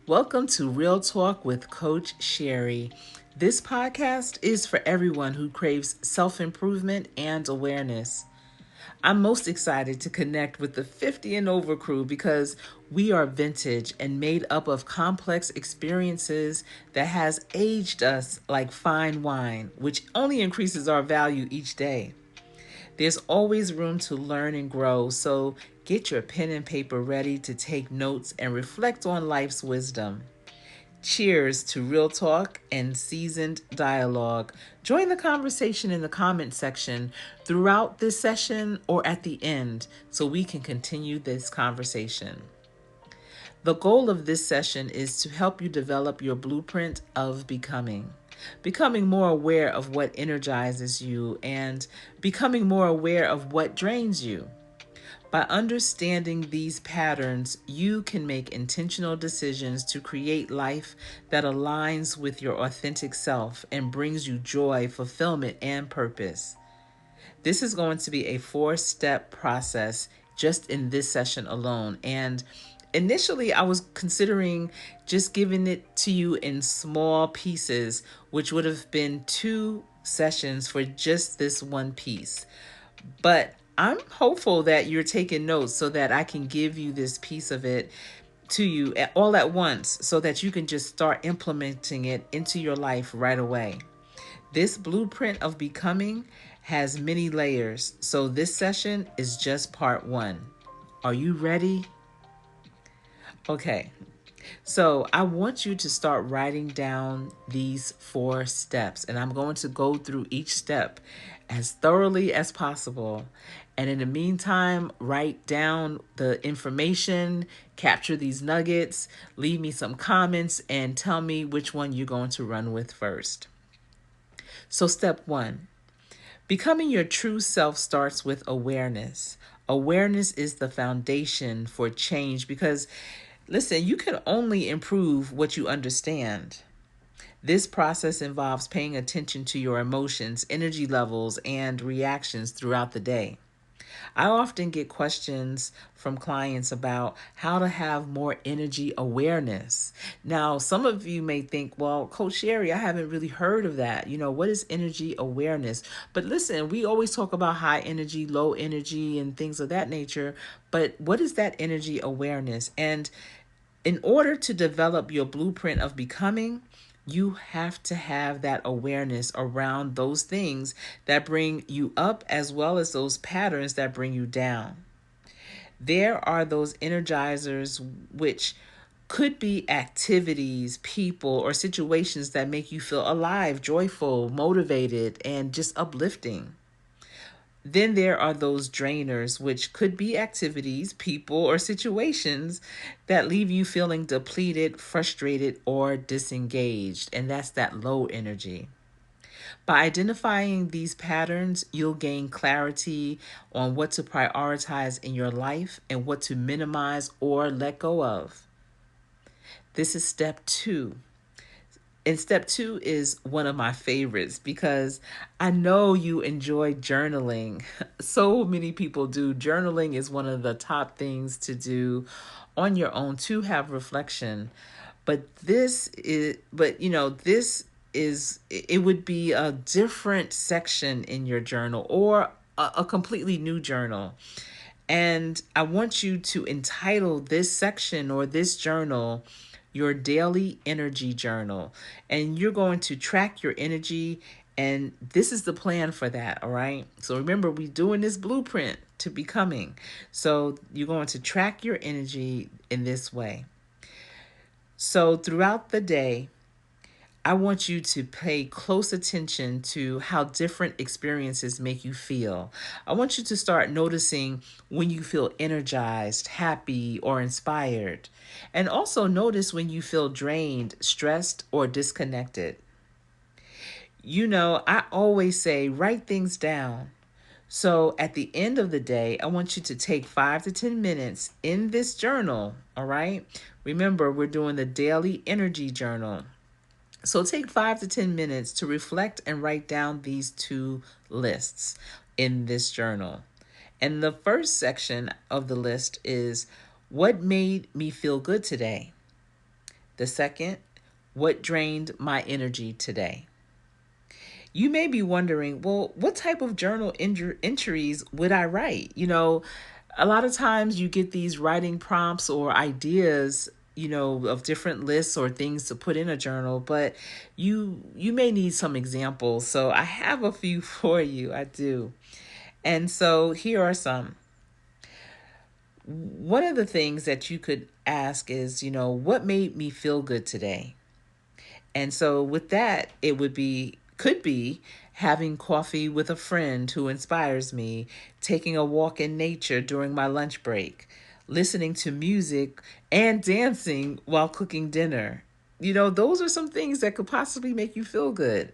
Welcome to Real Talk with Coach Sherri. This podcast is for everyone who craves self improvement and awareness. I'm most excited to connect with the 50 and over crew because we are vintage and made up of complex experiences that has aged us like fine wine, which only increases our value each day. There's always room to learn and grow, so get your pen and paper ready to take notes and reflect on life's wisdom. Cheers to real talk and seasoned dialogue. Join the conversation in the comment section throughout this session or at the end so we can continue this conversation. The goal of this session is to help you develop your blueprint of becoming more aware of what energizes you and becoming more aware of what drains you. By understanding these patterns, you can make intentional decisions to create life that aligns with your authentic self and brings you joy, fulfillment, and purpose. This is going to be a 4-step process just in this session alone. And initially, I was considering just giving it to you in small pieces, which would have been 2 sessions for just this one piece. But I'm hopeful that you're taking notes so that I can give you this piece of it to you all at once so that you can just start implementing it into your life right away. This blueprint of becoming has many layers, so this session is just part 1. Are you ready? Okay, so I want you to start writing down these 4 steps, and I'm going to go through each step as thoroughly as possible. And in the meantime, write down the information, capture these nuggets, leave me some comments, and tell me which one you're going to run with first. So step 1, becoming your true self starts with awareness. Awareness is the foundation for change because, listen, you can only improve what you understand. This process involves paying attention to your emotions, energy levels, and reactions throughout the day. I often get questions from clients about how to have more energy awareness. Now, some of you may think, well, Coach Sherri, I haven't really heard of that. What is energy awareness? But listen, we always talk about high energy, low energy, and things of that nature. But what is that energy awareness? And in order to develop your blueprint of becoming, you have to have that awareness around those things that bring you up as well as those patterns that bring you down. There are those energizers, which could be activities, people, or situations that make you feel alive, joyful, motivated, and just uplifting. Then there are those drainers, which could be activities, people, or situations that leave you feeling depleted, frustrated, or disengaged. And that's that low energy. By identifying these patterns, you'll gain clarity on what to prioritize in your life and what to minimize or let go of. This is step 2. And step 2 is one of my favorites because I know you enjoy journaling. So many people do. Journaling is one of the top things to do on your own to have reflection. It would be a different section in your journal or a completely new journal. And I want you to entitle this section or this journal your daily energy journal. And you're going to track your energy. And this is the plan for that. All right. So remember, we're doing this blueprint to becoming. So you're going to track your energy in this way. So throughout the day, I want you to pay close attention to how different experiences make you feel. I want you to start noticing when you feel energized, happy, or inspired. And also notice when you feel drained, stressed, or disconnected. I always say write things down. So at the end of the day, I want you to take 5 to 10 minutes in this journal, all right? Remember, we're doing the daily energy journal. So take 5 to 10 minutes to reflect and write down these 2 lists in this journal. And the first section of the list is what made me feel good today? The second, what drained my energy today? You may be wondering, well, what type of journal entries would I write? A lot of times you get these writing prompts or ideas, of different lists or things to put in a journal, but you may need some examples. So I have a few for you. I do. And so here are some. One of the things that you could ask is, what made me feel good today? And so with that, could be having coffee with a friend who inspires me, taking a walk in nature during my lunch break, listening to music and dancing while cooking dinner. Those are some things that could possibly make you feel good.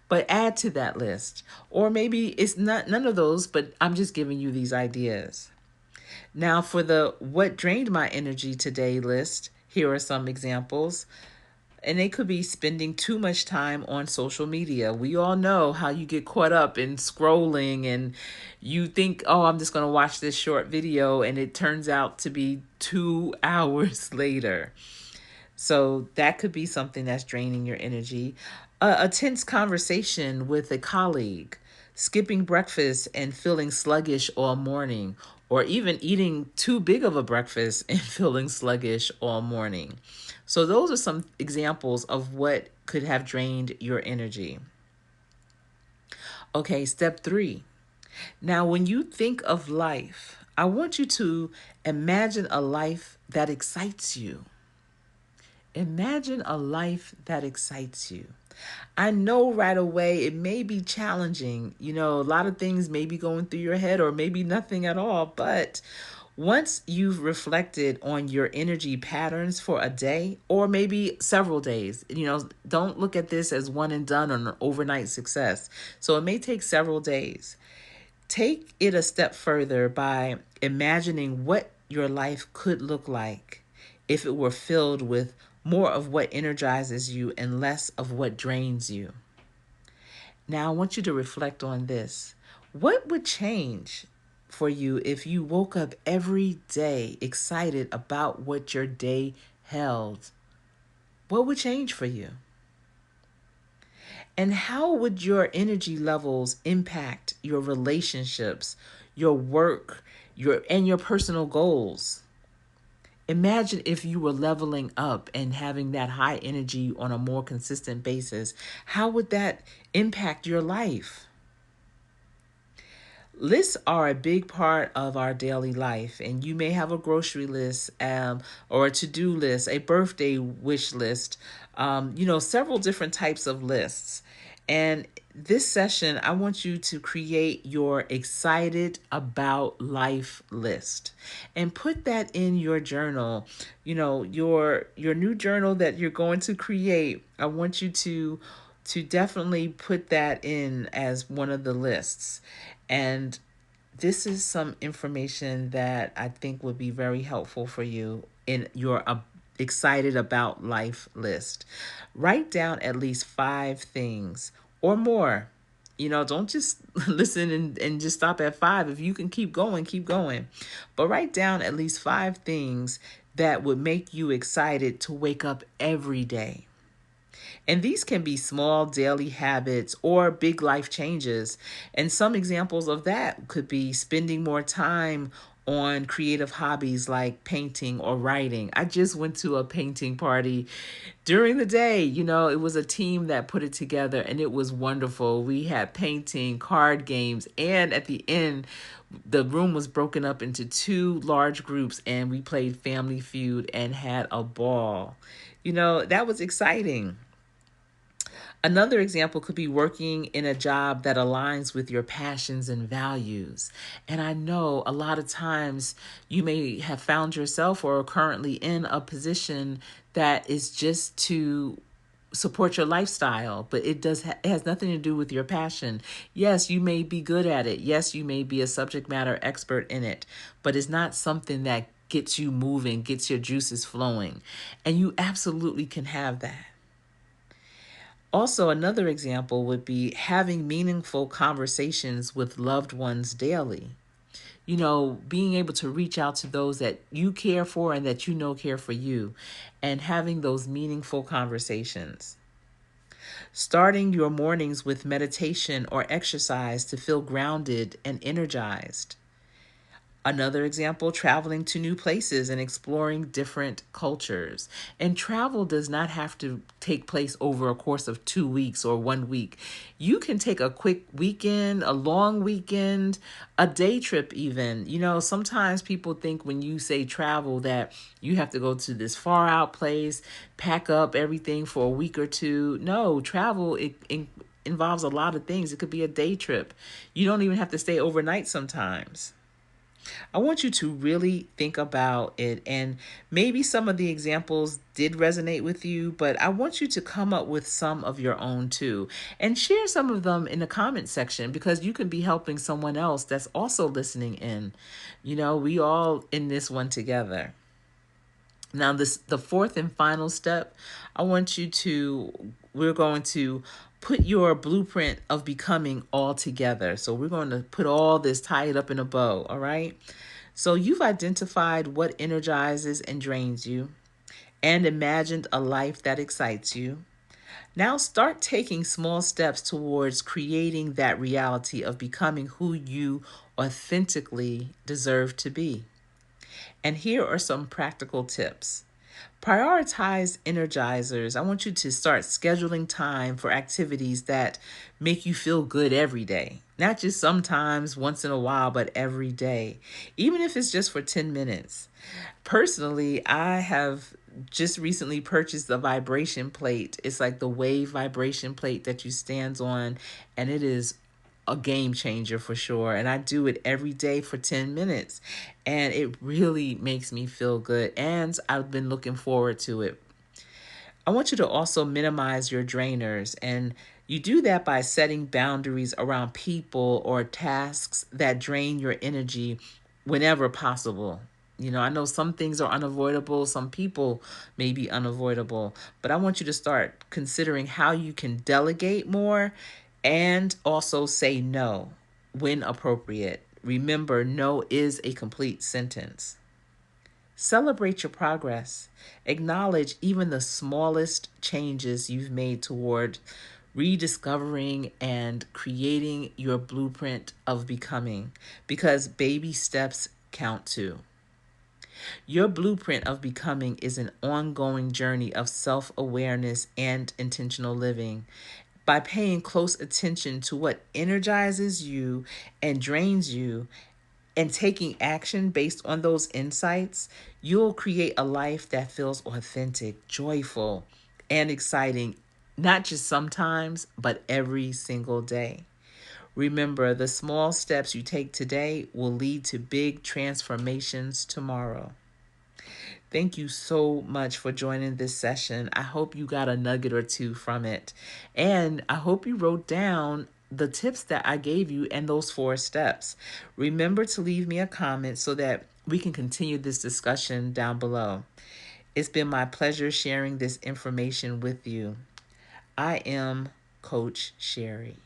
But add to that list. Or maybe it's not none of those, but I'm just giving you these ideas. Now for the what drained my energy today list, here are some examples. And they could be spending too much time on social media. We all know how you get caught up in scrolling and you think, oh, I'm just going to watch this short video, and it turns out to be 2 hours later. So that could be something that's draining your energy. A tense conversation with a colleague, skipping breakfast and feeling sluggish all morning, or even eating too big of a breakfast and feeling sluggish all morning. So those are some examples of what could have drained your energy. Okay, step 3. Now, when you think of life, I want you to imagine a life that excites you. Imagine a life that excites you. I know right away it may be challenging. A lot of things may be going through your head or maybe nothing at all. But once you've reflected on your energy patterns for a day or maybe several days, don't look at this as one and done or an overnight success. So it may take several days. Take it a step further by imagining what your life could look like if it were filled with more of what energizes you and less of what drains you. Now, I want you to reflect on this. What would change for you if you woke up every day excited about what your day held? What would change for you? And how would your energy levels impact your relationships, your work, your personal goals? Imagine if you were leveling up and having that high energy on a more consistent basis. How would that impact your life? Lists are a big part of our daily life, and you may have a grocery list, or a to-do list, a birthday wish list, several different types of lists. And this session, I want you to create your excited about life list and put that in your journal. Your new journal that you're going to create. I want you to definitely put that in as one of the lists. And this is some information that I think would be very helpful for you in your excited about life list. Write down at least 5 things or more. Don't just listen and just stop at 5. If you can keep going, keep going. But write down at least 5 things that would make you excited to wake up every day. And these can be small daily habits or big life changes. And some examples of that could be spending more time on creative hobbies like painting or writing. I just went to a painting party during the day. It was a team that put it together and it was wonderful. We had painting, card games, and at the end, the room was broken up into 2 large groups and we played Family Feud and had a ball. That was exciting. Another example could be working in a job that aligns with your passions and values. And I know a lot of times you may have found yourself or are currently in a position that is just to support your lifestyle, but it has nothing to do with your passion. Yes, you may be good at it. Yes, you may be a subject matter expert in it, but it's not something that gets you moving, gets your juices flowing. And you absolutely can have that. Also, another example would be having meaningful conversations with loved ones daily. Being able to reach out to those that you care for and that care for you, and having those meaningful conversations. Starting your mornings with meditation or exercise to feel grounded and energized. Another example, traveling to new places and exploring different cultures. And travel does not have to take place over a course of 2 weeks or 1 week. You can take a quick weekend, a long weekend, a day trip even. Sometimes people think when you say travel that you have to go to this far out place, pack up everything for a week or two. No, travel, it involves a lot of things. It could be a day trip. You don't even have to stay overnight sometimes. I want you to really think about it, and maybe some of the examples did resonate with you, but I want you to come up with some of your own too and share some of them in the comment section, because you could be helping someone else that's also listening in. We all in this one together. Now, the fourth and final step, we're going to put your blueprint of becoming all together. So we're going to put all this, tie it up in a bow, all right? So you've identified what energizes and drains you and imagined a life that excites you. Now start taking small steps towards creating that reality of becoming who you authentically deserve to be. And here are some practical tips. Prioritize energizers. I want you to start scheduling time for activities that make you feel good every day. Not just sometimes, once in a while, but every day. Even if it's just for 10 minutes. Personally, I have just recently purchased a vibration plate. It's like the wave vibration plate that you stand on, and it is a game changer for sure. And I do it every day for 10 minutes, and it really makes me feel good. And I've been looking forward to it. I want you to also minimize your drainers, and you do that by setting boundaries around people or tasks that drain your energy whenever possible. I know some things are unavoidable, some people may be unavoidable, but I want you to start considering how you can delegate more and also say no when appropriate. Remember, no is a complete sentence. Celebrate your progress. Acknowledge even the smallest changes you've made toward rediscovering and creating your blueprint of becoming, because baby steps count too. Your blueprint of becoming is an ongoing journey of self-awareness and intentional living. By paying close attention to what energizes you and drains you, and taking action based on those insights, you'll create a life that feels authentic, joyful, and exciting, not just sometimes, but every single day. Remember, the small steps you take today will lead to big transformations tomorrow. Thank you so much for joining this session. I hope you got a nugget or two from it. And I hope you wrote down the tips that I gave you and those 4 steps. Remember to leave me a comment so that we can continue this discussion down below. It's been my pleasure sharing this information with you. I am Coach Sherri.